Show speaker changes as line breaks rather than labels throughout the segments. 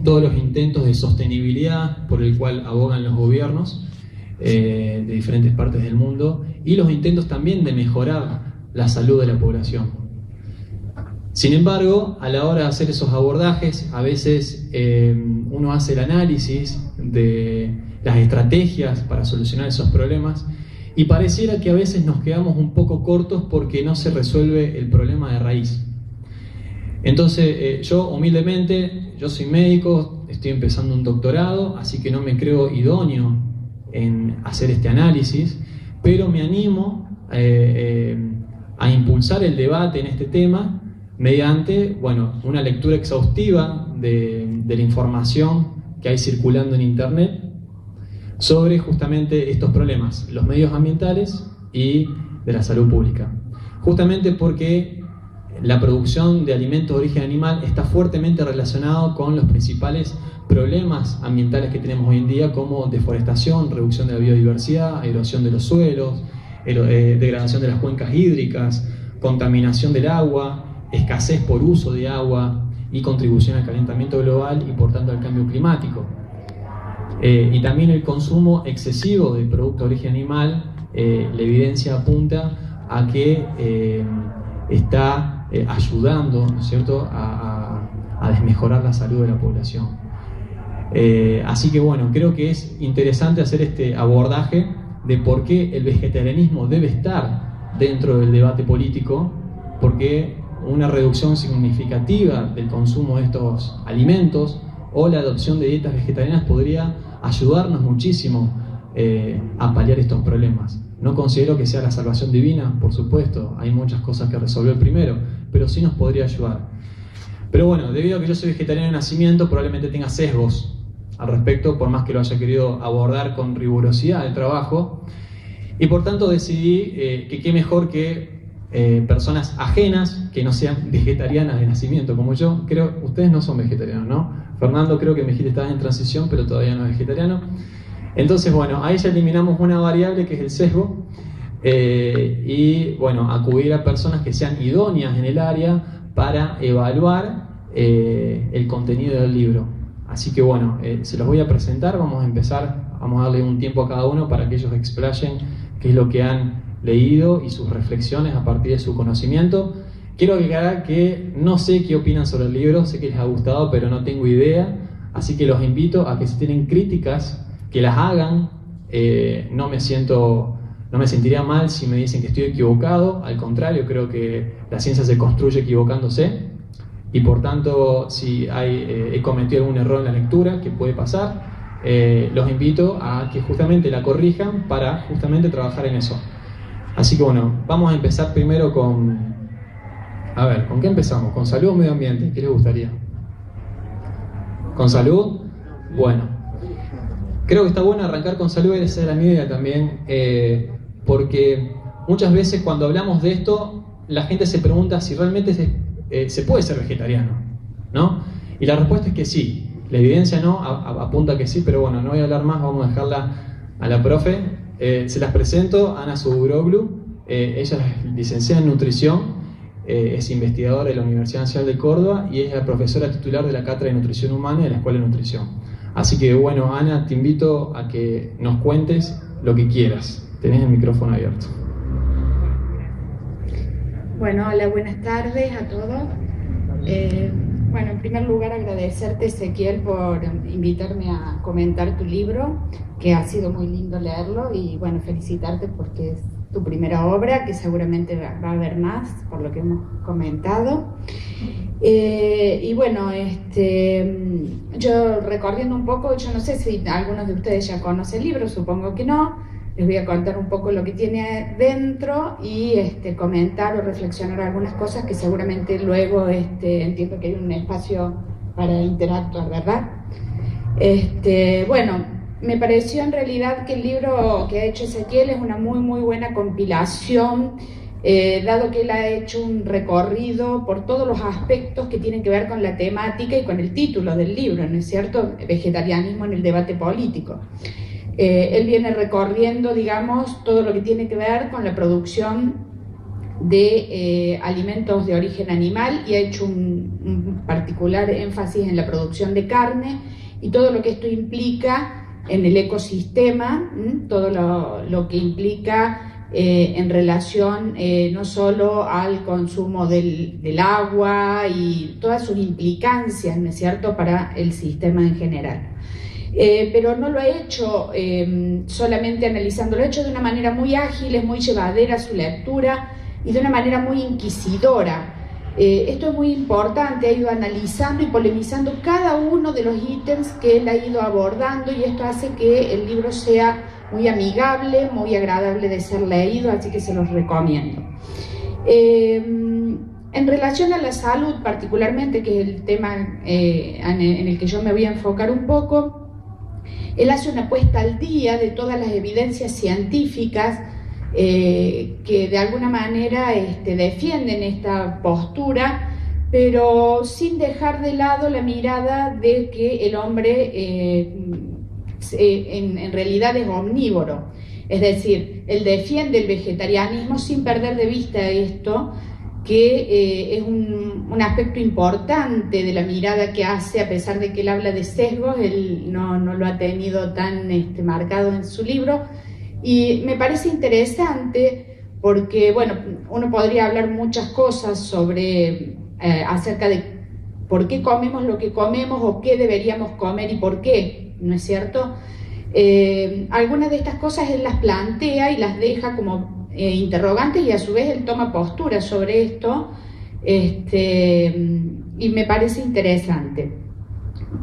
todos los intentos de sostenibilidad por el cual abogan los gobiernos de diferentes partes del mundo y los intentos también de mejorar la salud de la población. Sin embargo, a la hora de hacer esos abordajes, a veces uno hace el análisis de las estrategias para solucionar esos problemas y pareciera que a veces nos quedamos un poco cortos porque no se resuelve el problema de raíz. Entonces, yo humildemente, yo soy médico, estoy empezando un doctorado, así que no me creo idóneo en hacer este análisis, pero me animo a impulsar el debate en este tema mediante, bueno, una lectura exhaustiva de la información que hay circulando en Internet sobre justamente estos problemas, los medios ambientales y de la salud pública. Justamente porque la producción de alimentos de origen animal está fuertemente relacionado con los principales problemas ambientales que tenemos hoy en día, como deforestación, reducción de la biodiversidad, erosión de los suelos, degradación de las cuencas hídricas, contaminación del agua, escasez por uso de agua y contribución al calentamiento global y por tanto al cambio climático. Y también el consumo excesivo de productos de origen animal, la evidencia apunta a que está ayudando, ¿no es cierto?, a desmejorar la salud de la población. Así que bueno, creo que es interesante hacer este abordaje de por qué el vegetarianismo debe estar dentro del debate político, porque una reducción significativa del consumo de estos alimentos o la adopción de dietas vegetarianas podría ayudarnos muchísimo a paliar estos problemas. No considero que sea la salvación divina, por supuesto, hay muchas cosas que resolver primero, pero sí nos podría ayudar. Pero bueno, debido a que yo soy vegetariano de nacimiento, probablemente tenga sesgos al respecto, por más que lo haya querido abordar con rigurosidad el trabajo, y por tanto decidí que qué mejor que personas ajenas, que no sean vegetarianas de nacimiento como yo. Creo, ustedes no son vegetarianos, ¿no? Fernando, creo que me dijiste que estabas en transición, pero todavía no es vegetariano. Entonces, bueno, ahí ya eliminamos una variable que es el sesgo y, bueno, acudir a personas que sean idóneas en el área para evaluar el contenido del libro. Así que, bueno, se los voy a presentar, vamos a empezar, vamos a darle un tiempo a cada uno para que ellos explayen qué es lo que han leído y sus reflexiones a partir de su conocimiento. Quiero aclarar que no sé qué opinan sobre el libro, sé que les ha gustado, pero no tengo idea, así que los invito a que si tienen críticas, que las hagan. No me sentiría mal si me dicen que estoy equivocado, al contrario, creo que la ciencia se construye equivocándose y por tanto si he cometido algún error en la lectura, que puede pasar, los invito a que justamente la corrijan para justamente trabajar en eso. Así que bueno, vamos a empezar primero con... A ver, ¿con qué empezamos? ¿Con salud o medio ambiente? ¿Qué les gustaría? ¿Con salud? Bueno. Creo que está bueno arrancar con salud, esa es la mi idea también, porque muchas veces cuando hablamos de esto, la gente se pregunta si realmente se puede ser vegetariano, ¿no? Y la respuesta es que sí, la evidencia no, apunta a que sí, pero bueno, no voy a hablar más, vamos a dejarla a la profe. Se las presento, Ana Zuburoglu, ella es licenciada en nutrición, es investigadora de la Universidad Nacional de Córdoba y es la profesora titular de la Cátedra de Nutrición Humana de la Escuela de Nutrición. Así que bueno, Ana, te invito a que nos cuentes lo que quieras. Tenés el micrófono abierto.
Bueno, hola, buenas tardes a todos. Bueno, en primer lugar agradecerte, Ezequiel, por invitarme a comentar tu libro, que ha sido muy lindo leerlo, y bueno, felicitarte porque es tu primera obra, que seguramente va a haber más, por lo que hemos comentado. Y bueno, yo recorriendo un poco, yo no sé si algunos de ustedes ya conocen el libro, supongo que no. Les voy a contar un poco lo que tiene dentro y comentar o reflexionar algunas cosas que seguramente luego entiendo que hay un espacio para interactuar, ¿verdad? Bueno, me pareció en realidad que el libro que ha hecho Ezequiel es una muy muy buena compilación, dado que él ha hecho un recorrido por todos los aspectos que tienen que ver con la temática y con el título del libro, ¿no es cierto? Vegetarianismo en el debate político. Él viene recorriendo, digamos, todo lo que tiene que ver con la producción de alimentos de origen animal y ha hecho un particular énfasis en la producción de carne y todo lo que esto implica en el ecosistema, todo lo que implica en relación no solo al consumo del agua y todas sus implicancias, ¿no es cierto?, para el sistema en general. Pero no lo ha hecho solamente analizando, lo ha hecho de una manera muy ágil, es muy llevadera su lectura y de una manera muy inquisidora. Esto es muy importante, ha ido analizando y polemizando cada uno de los ítems que él ha ido abordando y esto hace que el libro sea muy amigable, muy agradable de ser leído, así que se los recomiendo. En relación a la salud particularmente, que es el tema en el que yo me voy a enfocar un poco, él hace una puesta al día de todas las evidencias científicas que de alguna manera defienden esta postura, pero sin dejar de lado la mirada de que el hombre en realidad es omnívoro. Es decir, él defiende el vegetarianismo sin perder de vista esto, que es un aspecto importante de la mirada que hace, a pesar de que él habla de sesgos, él no lo ha tenido tan marcado en su libro. Y me parece interesante porque, bueno, uno podría hablar muchas cosas sobre, acerca de por qué comemos lo que comemos o qué deberíamos comer y por qué, ¿no es cierto? Algunas de estas cosas él las plantea y las deja como interrogantes y a su vez él toma postura sobre esto y me parece interesante.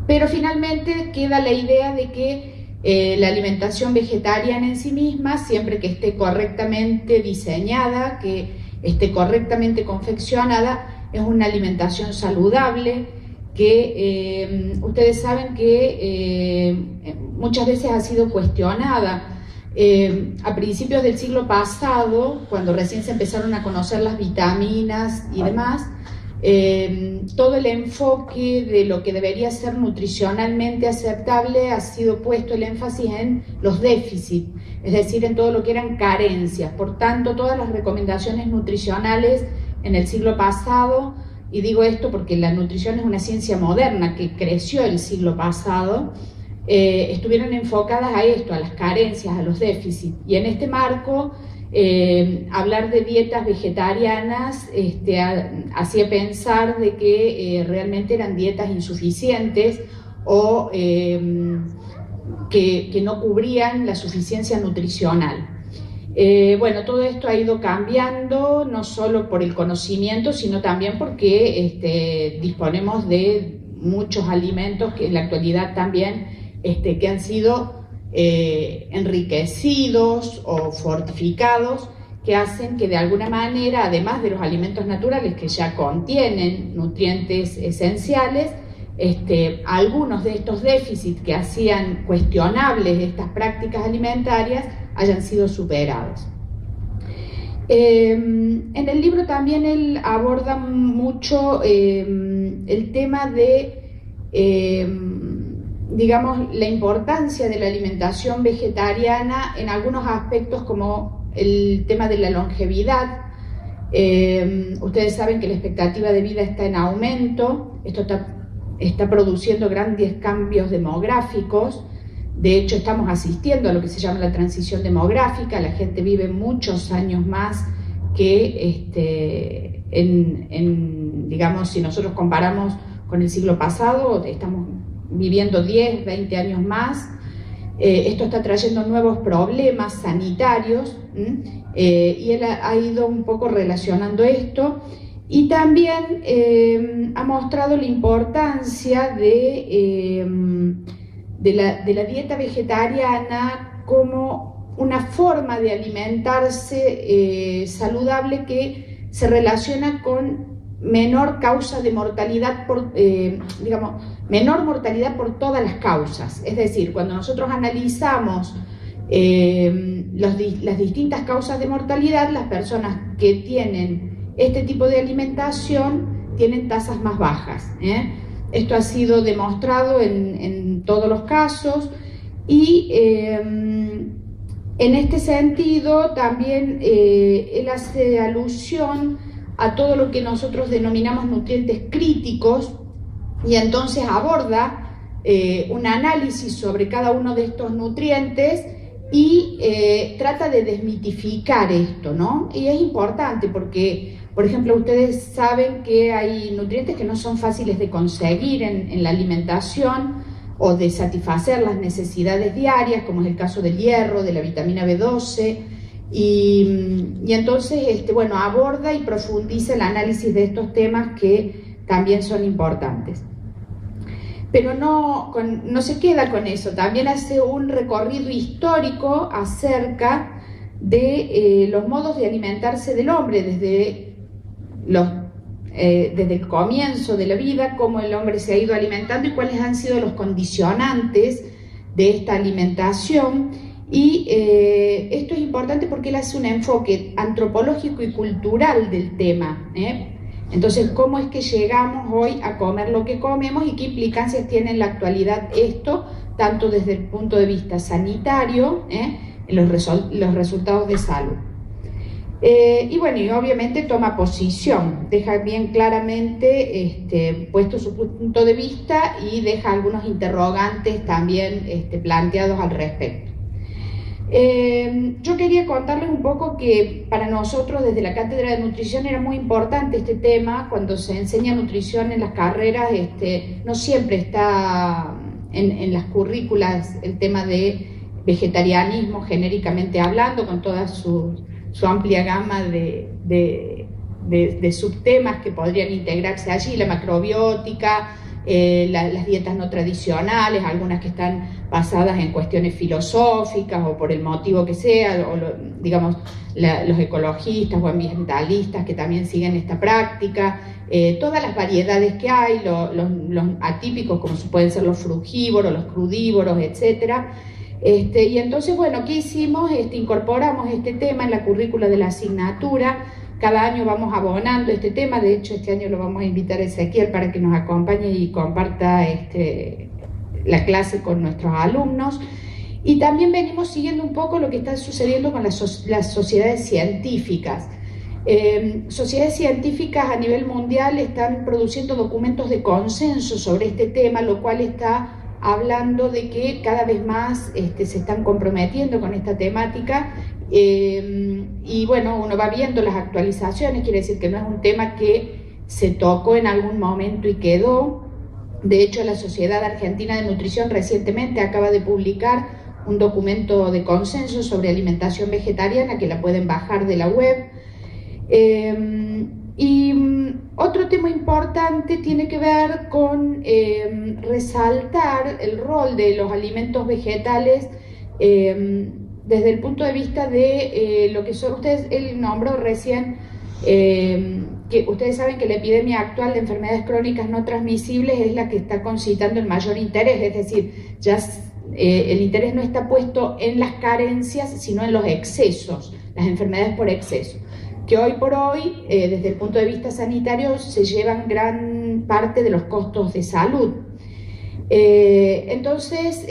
Pero finalmente queda la idea de que la alimentación vegetariana en sí misma, siempre que esté correctamente diseñada, que esté correctamente confeccionada, es una alimentación saludable, que ustedes saben que muchas veces ha sido cuestionada. A principios del siglo pasado, cuando recién se empezaron a conocer las vitaminas y demás, todo el enfoque de lo que debería ser nutricionalmente aceptable ha sido puesto el énfasis en los déficits, es decir, en todo lo que eran carencias. Por tanto, todas las recomendaciones nutricionales en el siglo pasado, y digo esto porque la nutrición es una ciencia moderna que creció el siglo pasado, estuvieron enfocadas a esto, a las carencias, a los déficits, y en este marco hablar de dietas vegetarianas hacía pensar de que realmente eran dietas insuficientes o que no cubrían la suficiencia nutricional. Bueno, todo esto ha ido cambiando, no solo por el conocimiento, sino también porque disponemos de muchos alimentos que en la actualidad también que han sido enriquecidos o fortificados, que hacen que de alguna manera, además de los alimentos naturales que ya contienen nutrientes esenciales, algunos de estos déficits que hacían cuestionables estas prácticas alimentarias hayan sido superados. En el libro también él aborda mucho el tema de digamos, la importancia de la alimentación vegetariana en algunos aspectos como el tema de la longevidad. Ustedes saben que la expectativa de vida está en aumento, esto está produciendo grandes cambios demográficos. De hecho, estamos asistiendo a lo que se llama la transición demográfica, la gente vive muchos años más que digamos, si nosotros comparamos con el siglo pasado, estamos viviendo 10, 20 años más. Esto está trayendo nuevos problemas sanitarios y él ha ido un poco relacionando esto y también ha mostrado la importancia de la dieta vegetariana como una forma de alimentarse saludable que se relaciona con menor causa de mortalidad, menor mortalidad por todas las causas. Es decir, cuando nosotros analizamos las distintas causas de mortalidad, las personas que tienen este tipo de alimentación tienen tasas más bajas. Esto ha sido demostrado en todos los casos y En este sentido, también él hace alusión a todo lo que nosotros denominamos nutrientes críticos y entonces aborda un análisis sobre cada uno de estos nutrientes y trata de desmitificar esto, ¿no? Y es importante porque, por ejemplo, ustedes saben que hay nutrientes que no son fáciles de conseguir en la alimentación o de satisfacer las necesidades diarias, como es el caso del hierro, de la vitamina B12, y entonces bueno, aborda y profundiza el análisis de estos temas que también son importantes. Pero no se queda con eso, también hace un recorrido histórico acerca de los modos de alimentarse del hombre desde el comienzo de la vida, cómo el hombre se ha ido alimentando y cuáles han sido los condicionantes de esta alimentación. Y esto es importante porque él hace un enfoque antropológico y cultural del tema, Entonces, ¿cómo es que llegamos hoy a comer lo que comemos y qué implicancias tiene en la actualidad esto, tanto desde el punto de vista sanitario, en los resultados de salud? Y bueno, y obviamente toma posición, deja bien claramente puesto su punto de vista y deja algunos interrogantes también planteados al respecto. Yo quería contarles un poco que para nosotros desde la Cátedra de Nutrición era muy importante este tema. Cuando se enseña nutrición en las carreras, no siempre está en las currículas el tema de vegetarianismo genéricamente hablando, con toda su amplia gama de subtemas que podrían integrarse allí, la macrobiótica, las dietas no tradicionales, algunas que están basadas en cuestiones filosóficas o por el motivo que sea, o digamos los ecologistas o ambientalistas que también siguen esta práctica, todas las variedades que hay, los atípicos como pueden ser los frugívoros, los crudívoros, etcétera. Y entonces, bueno, ¿qué hicimos? Incorporamos este tema en la currícula de la asignatura. Cada año vamos abonando este tema. De hecho, este año lo vamos a invitar a Ezequiel para que nos acompañe y comparta la clase con nuestros alumnos. Y también venimos siguiendo un poco lo que está sucediendo con las sociedades científicas. Sociedades científicas a nivel mundial están produciendo documentos de consenso sobre este tema, lo cual está hablando de que cada vez más se están comprometiendo con esta temática y bueno, uno va viendo las actualizaciones, quiere decir que no es un tema que se tocó en algún momento y quedó. De hecho, la Sociedad Argentina de Nutrición recientemente acaba de publicar un documento de consenso sobre alimentación vegetariana que la pueden bajar de la web. Otro tema importante tiene que ver con resaltar el rol de los alimentos vegetales desde el punto de vista de lo que son ustedes, él nombró recién, que ustedes saben que la epidemia actual de enfermedades crónicas no transmisibles es la que está concitando el mayor interés, es decir, ya el interés no está puesto en las carencias, sino en los excesos, las enfermedades por exceso, que hoy por hoy, desde el punto de vista sanitario, se llevan gran parte de los costos de salud. Entonces,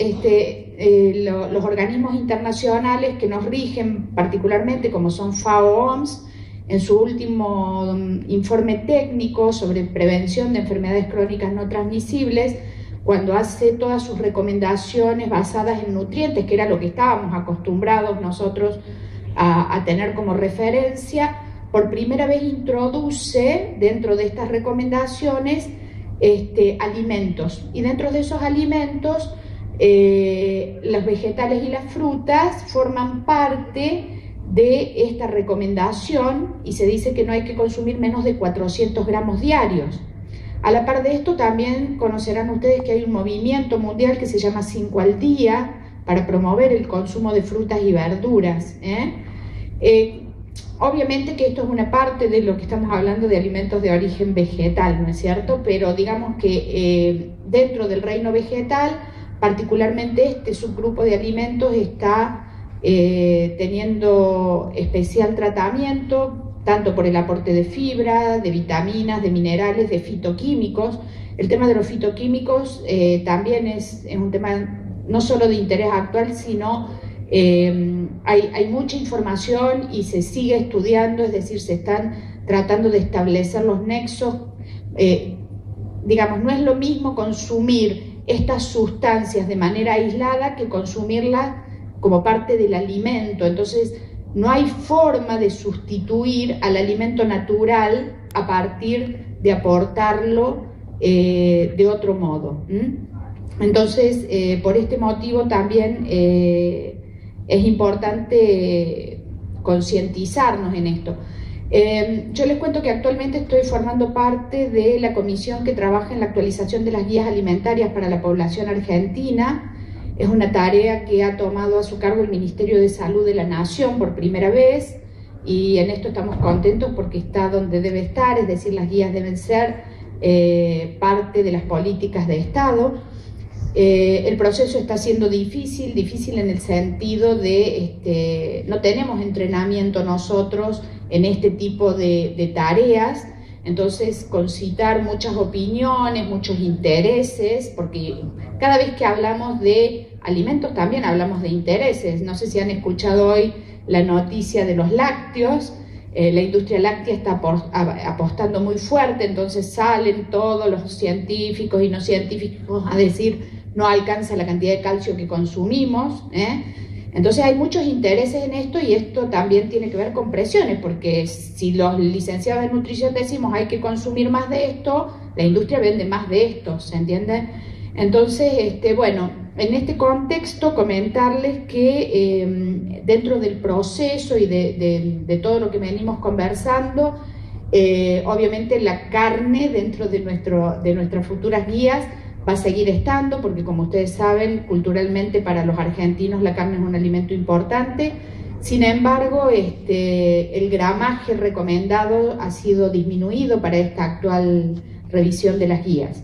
los organismos internacionales que nos rigen particularmente, como son FAO-OMS, en su último informe técnico sobre prevención de enfermedades crónicas no transmisibles, cuando hace todas sus recomendaciones basadas en nutrientes, que era lo que estábamos acostumbrados nosotros a tener como referencia, por primera vez introduce dentro de estas recomendaciones alimentos, y dentro de esos alimentos los vegetales y las frutas forman parte de esta recomendación y se dice que no hay que consumir menos de 400 gramos diarios. A la par de esto también conocerán ustedes que hay un movimiento mundial que se llama 5 al día para promover el consumo de frutas y verduras. Obviamente que esto es una parte de lo que estamos hablando de alimentos de origen vegetal, ¿no es cierto? Pero digamos que dentro del reino vegetal, particularmente este subgrupo de alimentos está teniendo especial tratamiento, tanto por el aporte de fibra, de vitaminas, de minerales, de fitoquímicos. El tema de los fitoquímicos también es un tema no solo de interés actual, sino Hay mucha información y se sigue estudiando, es decir, se están tratando de establecer los nexos. Digamos, no es lo mismo consumir estas sustancias de manera aislada que consumirlas como parte del alimento. Entonces, no hay forma de sustituir al alimento natural a partir de aportarlo de otro modo. Entonces, por este motivo también es importante concientizarnos en esto. Yo les cuento que actualmente estoy formando parte de la comisión que trabaja en la actualización de las guías alimentarias para la población argentina. Es una tarea que ha tomado a su cargo el Ministerio de Salud de la Nación por primera vez, y en esto estamos contentos porque está donde debe estar, es decir, las guías deben ser parte de las políticas de Estado. El proceso está siendo difícil en el sentido de no tenemos entrenamiento nosotros en este tipo de tareas, entonces concitar muchas opiniones, muchos intereses, porque cada vez que hablamos de alimentos también hablamos de intereses. No sé si han escuchado hoy la noticia de los lácteos. La industria láctea está apostando muy fuerte, entonces salen todos los científicos y no científicos a decir no alcanza la cantidad de calcio que consumimos, Entonces hay muchos intereses en esto, y esto también tiene que ver con presiones, porque si los licenciados en nutrición decimos hay que consumir más de esto, la industria vende más de esto, ¿se entiende? Entonces, bueno, en este contexto comentarles que dentro del proceso y de todo lo que venimos conversando, obviamente la carne dentro de nuestras futuras guías va a seguir estando, porque como ustedes saben, culturalmente para los argentinos la carne es un alimento importante. Sin embargo, el gramaje recomendado ha sido disminuido para esta actual revisión de las guías.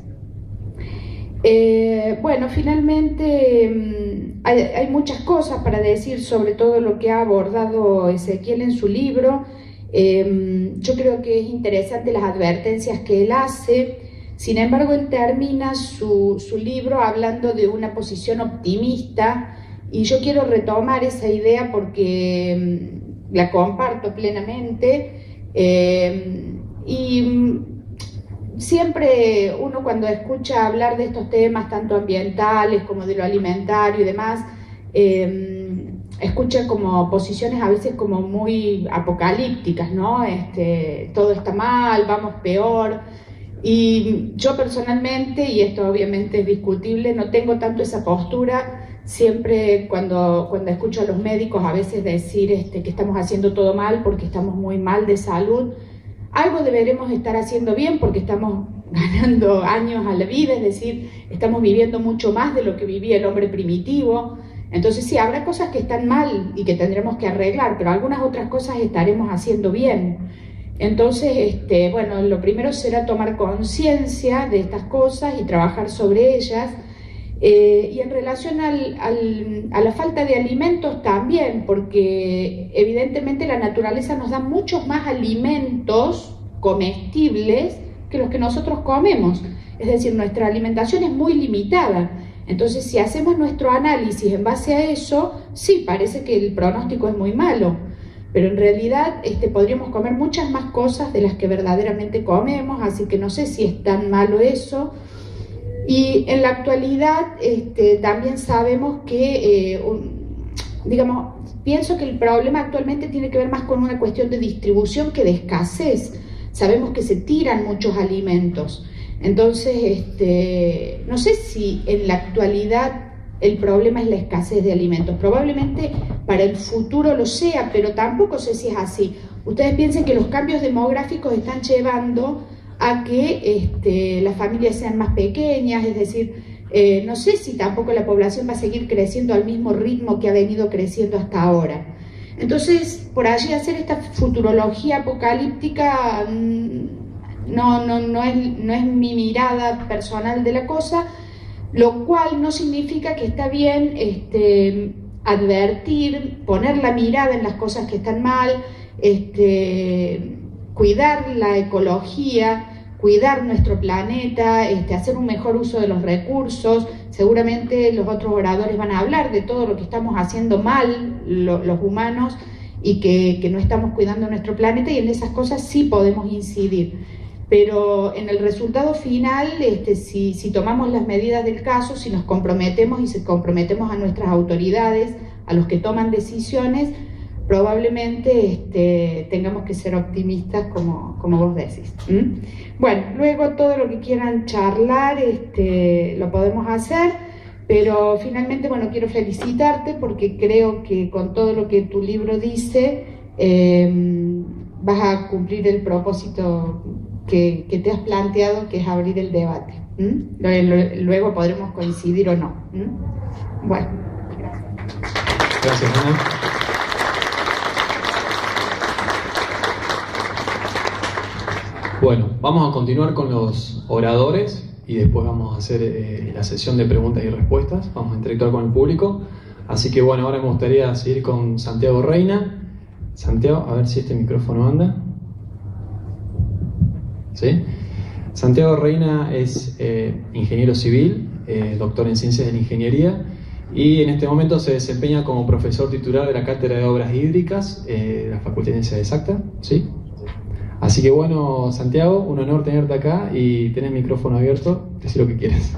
Bueno, finalmente hay muchas cosas para decir sobre todo lo que ha abordado Ezequiel en su libro. Yo creo que es interesante las advertencias que él hace. Sin embargo, él termina su libro hablando de una posición optimista, y yo quiero retomar esa idea porque la comparto plenamente. Y siempre uno, cuando escucha hablar de estos temas, tanto ambientales como de lo alimentario y demás, escucha como posiciones a veces como muy apocalípticas, ¿no? Todo está mal, vamos peor. Y yo personalmente, y esto obviamente es discutible, no tengo tanto esa postura. Siempre cuando escucho a los médicos a veces decir que estamos haciendo todo mal porque estamos muy mal de salud, algo deberemos estar haciendo bien porque estamos ganando años a la vida, es decir, estamos viviendo mucho más de lo que vivía el hombre primitivo. Entonces sí, habrá cosas que están mal y que tendremos que arreglar, pero algunas otras cosas estaremos haciendo bien. Entonces, bueno, lo primero será tomar conciencia de estas cosas y trabajar sobre ellas. Y en relación a la falta de alimentos también, porque evidentemente la naturaleza nos da muchos más alimentos comestibles que los que nosotros comemos. Es decir, nuestra alimentación es muy limitada. Entonces, si hacemos nuestro análisis en base a eso, sí, parece que el pronóstico es muy malo. Pero en realidad podríamos comer muchas más cosas de las que verdaderamente comemos, así que no sé si es tan malo eso. Y en la actualidad también sabemos que, digamos, pienso que el problema actualmente tiene que ver más con una cuestión de distribución que de escasez. Sabemos que se tiran muchos alimentos. Entonces, no sé si en la actualidad el problema es la escasez de alimentos. Probablemente para el futuro lo sea, pero tampoco sé si es así. Ustedes piensen que los cambios demográficos están llevando a que las familias sean más pequeñas, es decir, no sé si tampoco la población va a seguir creciendo al mismo ritmo que ha venido creciendo hasta ahora. Entonces, por allí hacer esta futurología apocalíptica no es mi mirada personal de la cosa, lo cual no significa que está bien advertir, poner la mirada en las cosas que están mal, cuidar la ecología, cuidar nuestro planeta, hacer un mejor uso de los recursos. Seguramente los otros oradores van a hablar de todo lo que estamos haciendo mal los humanos y que no estamos cuidando nuestro planeta, y en esas cosas sí podemos incidir. Pero en el resultado final, si tomamos las medidas del caso, si nos comprometemos y si comprometemos a nuestras autoridades, a los que toman decisiones, probablemente tengamos que ser optimistas como vos decís. Bueno, luego todo lo que quieran charlar lo podemos hacer, pero finalmente, bueno, quiero felicitarte porque creo que con todo lo que tu libro dice vas a cumplir el propósito que te has planteado, que es abrir el debate. Luego podremos coincidir o no. Bueno, gracias.
Gracias, Ana. Bueno, vamos a continuar con los oradores y después vamos a hacer la sesión de preguntas y respuestas. Vamos a interactuar con el público. Así que bueno, ahora me gustaría seguir con Santiago Reina. Santiago, a ver si este micrófono anda. ¿Sí? Santiago Reina es ingeniero civil, doctor en ciencias de la ingeniería, y en este momento se desempeña como profesor titular de la Cátedra de Obras Hídricas de la Facultad de Ciencias Exactas. ¿Sí? Así que bueno, Santiago, un honor tenerte acá y tenés el micrófono abierto, decí lo que quieres.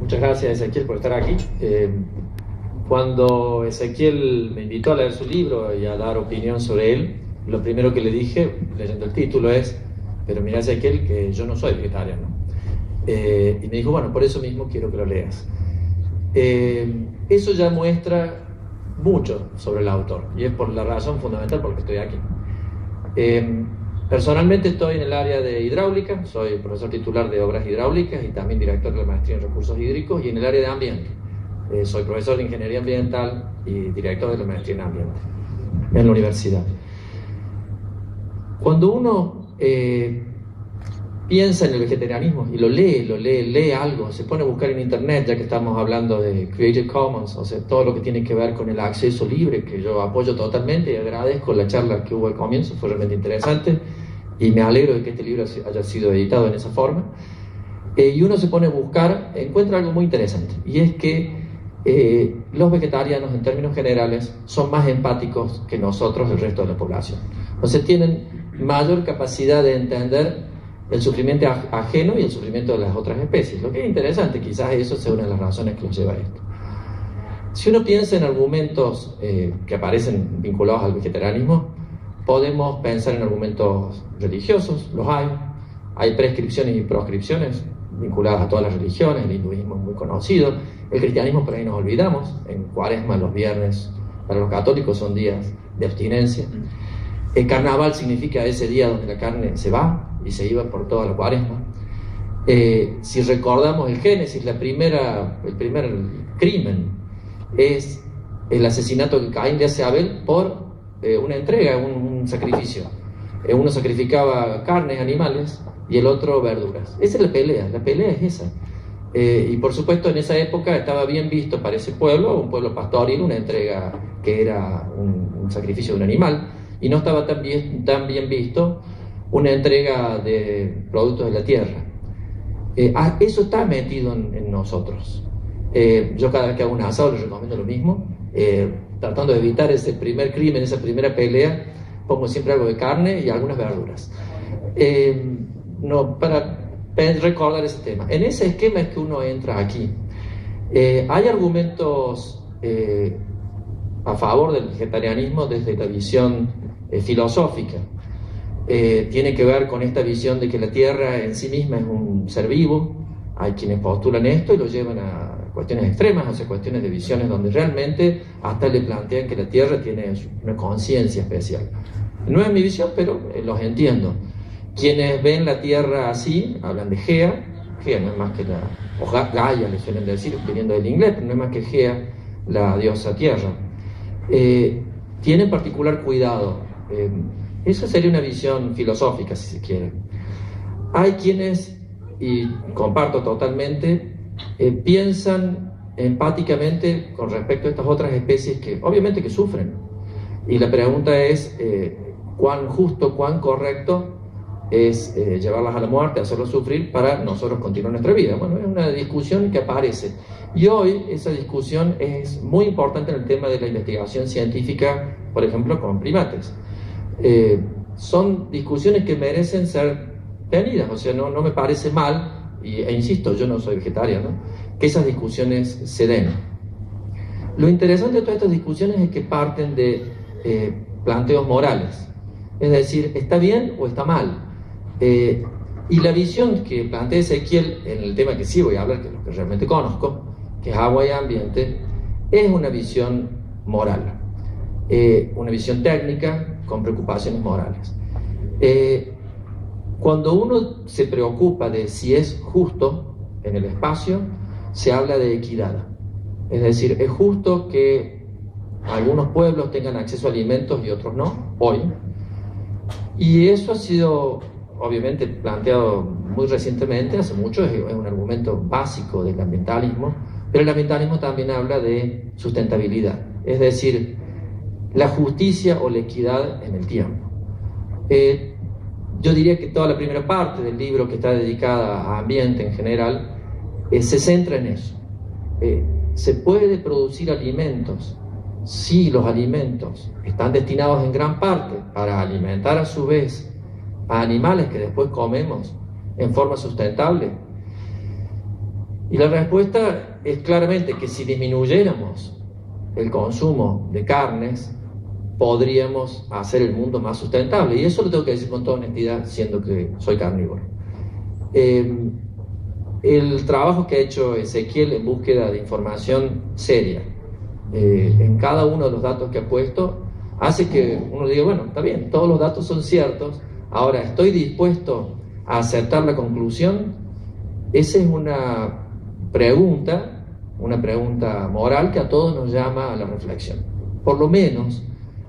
Muchas gracias, Ezequiel, por estar aquí. Cuando Ezequiel me invitó a leer su libro y a dar opinión sobre él, lo primero que le dije, leyendo el título, es: pero mira, Ezequiel, que yo no soy vegetariano. Y me dijo, bueno, por eso mismo quiero que lo leas. Eso ya muestra mucho sobre el autor, y es por la razón fundamental por la que estoy aquí. Personalmente estoy en el área de hidráulica, soy profesor titular de obras hidráulicas y también director de la maestría en recursos hídricos, y en el área de ambiente. Soy profesor de ingeniería ambiental y director de la maestría en ambiente en la universidad. Cuando uno piensa en el vegetarianismo y lo lee algo, se pone a buscar en internet, ya que estamos hablando de Creative Commons, o sea, todo lo que tiene que ver con el acceso libre, que yo apoyo totalmente y agradezco la charla que hubo al comienzo, fue realmente interesante y me alegro de que este libro haya sido editado en esa forma. Y uno se pone a buscar, encuentra algo muy interesante, y es que los vegetarianos, en términos generales, son más empáticos que nosotros, el resto de la población. Entonces tienen mayor capacidad de entender el sufrimiento ajeno y el sufrimiento de las otras especies. Lo que es interesante, quizás eso sea una de las razones que los lleva a esto. Si uno piensa en argumentos que aparecen vinculados al vegetarianismo, podemos pensar en argumentos religiosos, los hay prescripciones y proscripciones vinculadas a todas las religiones, el hinduismo es muy conocido, el cristianismo por ahí nos olvidamos, en Cuaresma los viernes para los católicos son días de abstinencia. El carnaval significa ese día donde la carne se va y se iba por toda la Cuaresma. Si recordamos el Génesis, el primer crimen es el asesinato que Caín le hace a Abel por una entrega, un sacrificio. Uno sacrificaba carnes, animales, y el otro verduras. Esa es la pelea es esa. Y por supuesto en esa época estaba bien visto para ese pueblo, un pueblo pastoril, una entrega que era un sacrificio de un animal, y no estaba tan bien visto una entrega de productos de la tierra. Eso está metido en nosotros. Yo cada vez que hago un asado les recomiendo lo mismo, tratando de evitar ese primer crimen, esa primera pelea, pongo siempre algo de carne y algunas verduras. Para recordar ese tema. En ese esquema es que uno entra aquí. Hay argumentos a favor del vegetarianismo desde la visión filosófica. Tiene que ver con esta visión de que la tierra en sí misma es un ser vivo. Hay quienes postulan esto y lo llevan a cuestiones extremas, o sea, cuestiones de visiones donde realmente hasta le plantean que la tierra tiene una conciencia especial. No es mi visión, pero los entiendo. Quienes ven la tierra así, hablan de Gea no es más que o Gaia le suelen decir, viniendo del inglés, pero no es más que Gea, la diosa tierra. Tienen particular cuidado. Esa sería una visión filosófica, si se quiere. Hay quienes, y comparto totalmente, piensan empáticamente con respecto a estas otras especies que obviamente que sufren. Y la pregunta es, cuán justo, cuán correcto es llevarlas a la muerte, hacerlos sufrir para nosotros continuar nuestra vida. Bueno, es una discusión que aparece. Y hoy esa discusión es muy importante en el tema de la investigación científica, por ejemplo, con primates. Son discusiones que merecen ser tenidas, o sea, no me parece mal, e insisto, yo no soy vegetariano, que esas discusiones se den. Lo interesante de todas estas discusiones es que parten de planteos morales, es decir, ¿está bien o está mal? Y la visión que plantea Ezequiel en el tema que sí voy a hablar, que es lo que realmente conozco, que es agua y ambiente, es una visión moral, una visión técnica con preocupaciones morales. Cuando uno se preocupa de si es justo en el espacio, se habla de equidad. Es decir, es justo que algunos pueblos tengan acceso a alimentos y otros no, hoy. Y eso ha sido, obviamente, planteado muy recientemente, hace mucho, es un argumento básico del ambientalismo, pero el ambientalismo también habla de sustentabilidad, es decir, la justicia o la equidad en el tiempo. Yo diría que toda la primera parte del libro, que está dedicada a ambiente en general, se centra en eso. Se puede producir alimentos si los alimentos están destinados en gran parte para alimentar a su vez a animales que después comemos en forma sustentable. Y la respuesta es claramente que si disminuyéramos el consumo de carnes, podríamos hacer el mundo más sustentable. Y eso lo tengo que decir con toda honestidad, siendo que soy carnívoro. El trabajo que ha hecho Ezequiel en búsqueda de información seria en cada uno de los datos que ha puesto, hace que uno diga, bueno, está bien, todos los datos son ciertos, ahora estoy dispuesto a aceptar la conclusión. Esa es una pregunta moral que a todos nos llama a la reflexión. Por lo menos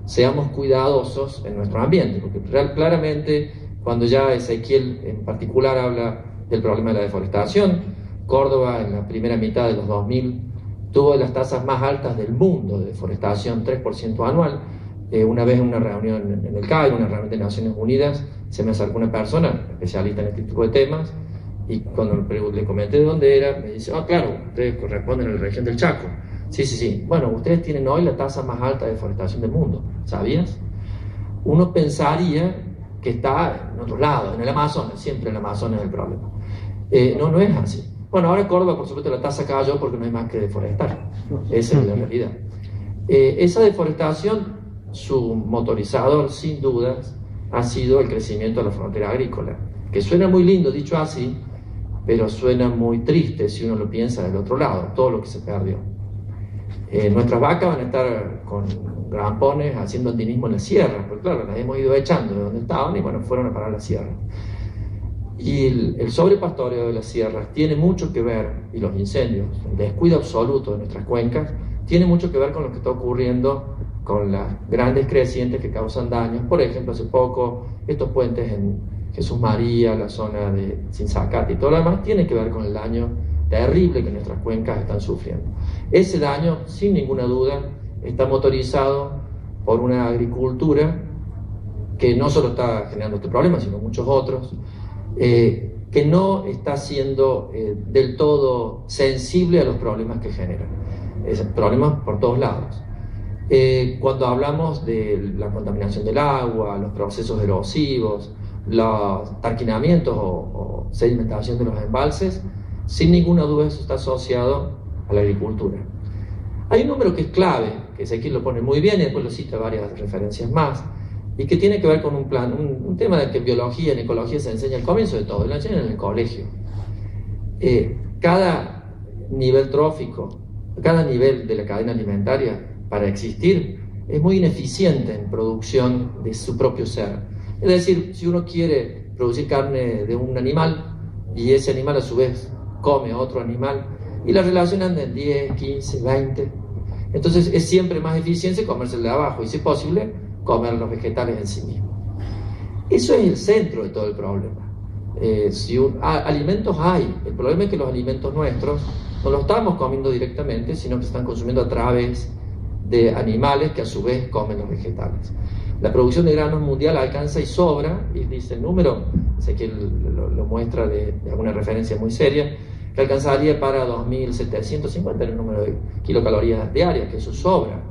seamos cuidadosos en nuestro ambiente, porque claramente cuando ya Ezequiel en particular habla del problema de la deforestación, Córdoba en la primera mitad de los 2000 tuvo las tasas más altas del mundo de deforestación, 3% anual. Una vez en una reunión en el Cairo, una reunión de Naciones Unidas, se me acercó una persona especialista en este tipo de temas, y cuando le comenté de dónde era, me dice, claro, ustedes corresponden a la región del Chaco. Sí. Bueno, ustedes tienen hoy la tasa más alta de deforestación del mundo, ¿sabías? Uno pensaría que está en otro lado, en el Amazonas, siempre el Amazonas es el problema. No es así. Bueno, ahora en Córdoba, por supuesto, la tasa cayó porque no hay más que deforestar. Esa es la realidad. Esa deforestación, su motorizador, sin dudas, ha sido el crecimiento de la frontera agrícola, que suena muy lindo dicho así, pero suena muy triste si uno lo piensa del otro lado, todo lo que se perdió. Nuestras vacas van a estar con grampones haciendo andinismo en la sierra, porque claro, las hemos ido echando de donde estaban y bueno, fueron a parar la sierra. Y el sobrepastoreo de las sierras tiene mucho que ver, y los incendios, el descuido absoluto de nuestras cuencas, tiene mucho que ver con lo que está ocurriendo con las grandes crecientes que causan daños. Por ejemplo, hace poco, estos puentes en Jesús María, la zona de Sinzacate y todo lo demás, tiene que ver con el daño terrible que nuestras cuencas están sufriendo. Ese daño, sin ninguna duda, está motorizado por una agricultura que no solo está generando este problema, sino muchos otros, que no está siendo del todo sensible a los problemas que generan. Problemas por todos lados. Cuando hablamos de la contaminación del agua, los procesos erosivos, los tarquinamientos o sedimentación de los embalses, sin ninguna duda eso está asociado a la agricultura. Hay un número que es clave, que Ezequiel lo pone muy bien y después lo cita varias referencias más, y que tiene que ver con un tema de que en biología, en ecología se enseña al comienzo de todo, lo enseñan en el colegio. Cada nivel trófico, cada nivel de la cadena alimentaria, para existir, es muy ineficiente en producción de su propio ser. Es decir, si uno quiere producir carne de un animal y ese animal a su vez come a otro animal y la relación anda en 10, 15, 20, entonces es siempre más eficiente comerse el de abajo y si es posible comer los vegetales en sí mismos. Eso es el centro de todo el problema. Alimentos hay, el problema es que los alimentos nuestros no los estamos comiendo directamente, sino que se están consumiendo a través de animales que a su vez comen los vegetales. La producción de granos mundial alcanza y sobra, y dice el número, sé que lo muestra de alguna referencia muy seria, que alcanzaría para 2.750 el número de kilocalorías diarias, que eso sobra.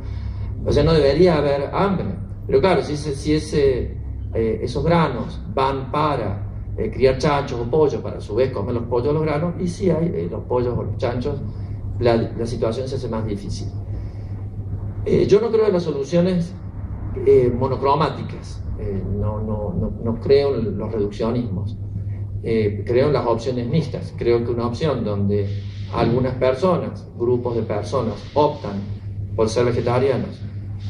O sea, no debería haber hambre. Pero claro, si esos granos van para criar chanchos o pollos, para a su vez comer los pollos o los granos, y si hay los pollos o los chanchos, la situación se hace más difícil. Yo no creo en las soluciones monocromáticas, no creo en los reduccionismos, creo en las opciones mixtas. Creo que una opción donde algunas personas, grupos de personas, optan por ser vegetarianos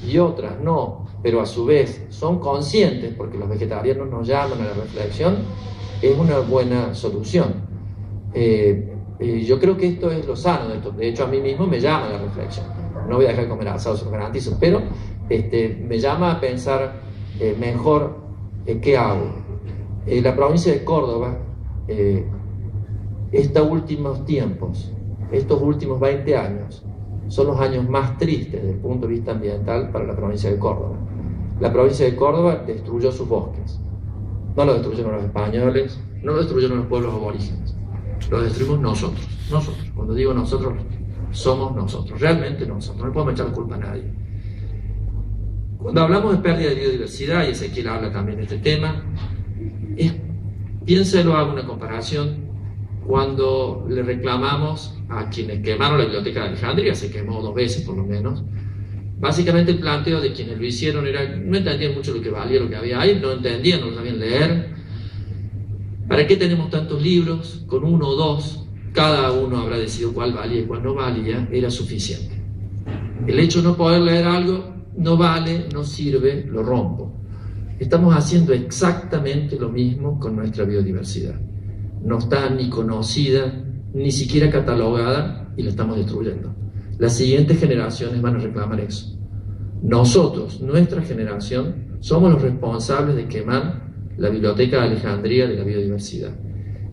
y otras no, pero a su vez son conscientes, porque los vegetarianos nos llaman a la reflexión, es una buena solución. Yo creo que esto es lo sano de esto. De hecho, a mí mismo me llama a la reflexión. No voy a dejar de comer asado, se lo garantizo, pero me llama a pensar mejor qué hago. La provincia de Córdoba, estos últimos tiempos, estos últimos 20 años, son los años más tristes desde el punto de vista ambiental para la provincia de Córdoba. La provincia de Córdoba destruyó sus bosques. No lo destruyeron los españoles, no lo destruyeron los pueblos aborígenes, lo destruimos nosotros. Nosotros, cuando digo nosotros, somos nosotros, realmente nosotros, no podemos echar la culpa a nadie. Cuando hablamos de pérdida de biodiversidad, y Ezequiel habla también de este tema, piénselo, hago una comparación, cuando le reclamamos a quienes quemaron la biblioteca de Alejandría, se quemó 2 veces por lo menos, básicamente el planteo de quienes lo hicieron era, no entendían mucho lo que valía, lo que había ahí, no entendían, no sabían leer. ¿Para qué tenemos tantos libros? Con 1 o 2, cada uno habrá decidido cuál valía y cuál no valía, era suficiente. El hecho de no poder leer algo, no vale, no sirve, lo rompo. Estamos haciendo exactamente lo mismo con nuestra biodiversidad. No está ni conocida, ni siquiera catalogada, y la estamos destruyendo. Las siguientes generaciones van a reclamar eso. Nosotros, nuestra generación, somos los responsables de quemar la biblioteca de Alejandría de la biodiversidad.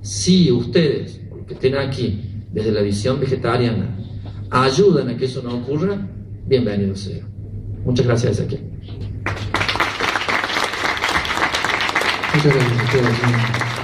Si ustedes, que estén aquí desde la visión vegetariana, ayudan a que eso no ocurra, bienvenido sea. Muchas gracias, Ezequiel.
Muchas gracias.